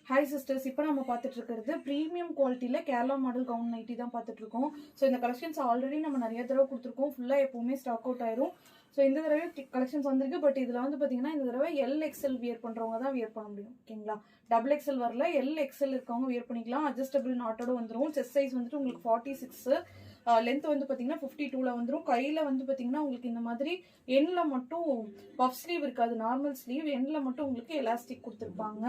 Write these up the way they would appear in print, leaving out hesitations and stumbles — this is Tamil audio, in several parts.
ஹாய் சிஸ்டர்ஸ், இப்போ நம்ம பார்த்துட்டு இருக்கிறது ப்ரீமியம் குவாலிட்டியில் கேரளா மாடல் கவுன் நைட்டி தான் பார்த்துட்டு இருக்கோம். ஸோ இந்த கலெக்ஷன்ஸ் ஆல்ரெடி நம்ம நிறைய தடவை கொடுத்துருக்கோம். ஃபுல்லாக எப்போவுமே ஸ்டாக் அவுட் ஆயிரும். ஸோ இந்த தடவை கலெக்ஷன்ஸ் வந்திருக்கு. பட் இதில் வந்து பார்த்தீங்கன்னா இந்த தடவை LXL வியர் பண்ணுறவங்க தான் வியர் பண்ண முடியும். ஓகேங்களா, XXL வரல, LXL இருக்கவங்க வியர் பண்ணிக்கலாம். அட்ஜஸ்டபிள் நாட்டோட வந்துடும். செஸ்ட் சைஸ் வந்துட்டு உங்களுக்கு 46, லென்த் வந்து பார்த்தீங்கன்னா 52 வந்துடும். கையில் வந்து பார்த்தீங்கன்னா உங்களுக்கு இந்த மாதிரி எண்ணில் மட்டும் பஃப் ஸ்லீவ் இருக்காது, நார்மல் ஸ்லீவ். எண்ணில் மட்டும் உங்களுக்கு எலாஸ்டிக் கொடுத்துருப்பாங்க.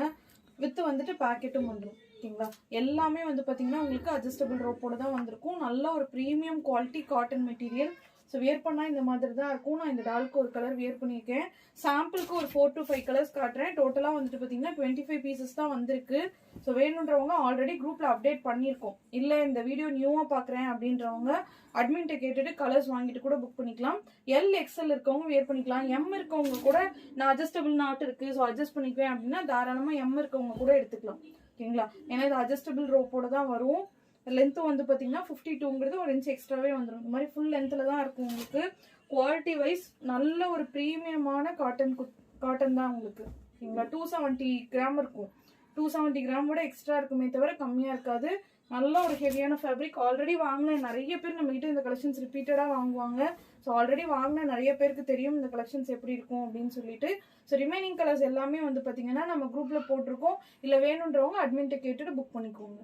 வித்து வந்துட்டு பேக்கெட்டும் வந்துடும். ஓகேங்களா, எல்லாமே வந்து பார்த்தீங்கன்னா உங்களுக்கு அட்ஜஸ்டபிள் ரோப்போட தான் வந்திருக்கும். நல்ல ஒரு premium quality cotton material. So wear பண்ணால் இந்த மாதிரி தான் இருக்கும். நான் இந்த டாலுக்கு ஒரு கலர் வியர் பண்ணியிருக்கேன். சாம்பிளுக்கு ஒரு 4 to 5 கலர்ஸ் காட்டுறேன். டோட்டலாக வந்துட்டு பார்த்தீங்கன்னா 25 பீசஸ் தான் வந்திருக்கு. ஸோ வேணுன்றவங்க ஆல்ரெடி குரூப்பில் அப்டேட் பண்ணியிருக்கோம். இல்லை இந்த வீடியோ நியூவாக பார்க்குறேன் அப்படின்றவங்க அட்மின்ட்ட கேட்டுட்டு கலர்ஸ் வாங்கிட்டு கூட புக் பண்ணிக்கலாம். LXL இருக்கவங்க வியர் பண்ணிக்கலாம். M இருக்கவங்க கூட நான் அட்ஜஸ்டபிள் நாட் இருக்கு, ஸோ அட்ஜஸ்ட் பண்ணிக்குவேன் அப்படின்னா தாராளமாக M இருக்கவங்க கூட எடுத்துக்கலாம். ஓகேங்களா, ஏன்னா இது அட்ஜஸ்டபிள் ரோப்போட தான் வரும். லென்த்தும் வந்து பார்த்தீங்கன்னா 52ங்கிறது ஒரு இன்ச் எக்ஸ்ட்ராவே வந்துடும். இந்த மாதிரி ஃபுல் லென்த்தில் தான் இருக்கும். உங்களுக்கு குவாலிட்டி வைஸ் நல்ல ஒரு ப்ரீமியமான காட்டன் தான் உங்களுக்கு. ஓகேங்களா, 270 கிராம் இருக்கும். 270 கிராமோட எக்ஸ்ட்ரா இருக்குமே தவிர கம்மியாக இருக்காது. நல்ல ஒரு ஹெவியான ஃபேப்ரிக். ஆல்ரெடி வாங்கின நிறைய பேர் நம்மகிட்ட இந்த கலெக்ஷன்ஸ் ரிப்பீட்டடாக வாங்குவாங்க. ஸோ ஆல்ரெடி வாங்கின நிறைய பேருக்கு தெரியும் இந்த கலெக்ஷன்ஸ் எப்படி இருக்கும் அப்படின்னு சொல்லிட்டு. ஸோ ரிமைனிங் கலர்ஸ் எல்லாமே வந்து பார்த்தீங்கன்னா நம்ம குரூப்பில் போட்டிருக்கோம். இல்லை வேணுன்றவங்க அட்மின்ட்ட கேட்டுட்டு புக் பண்ணிக்கோங்க.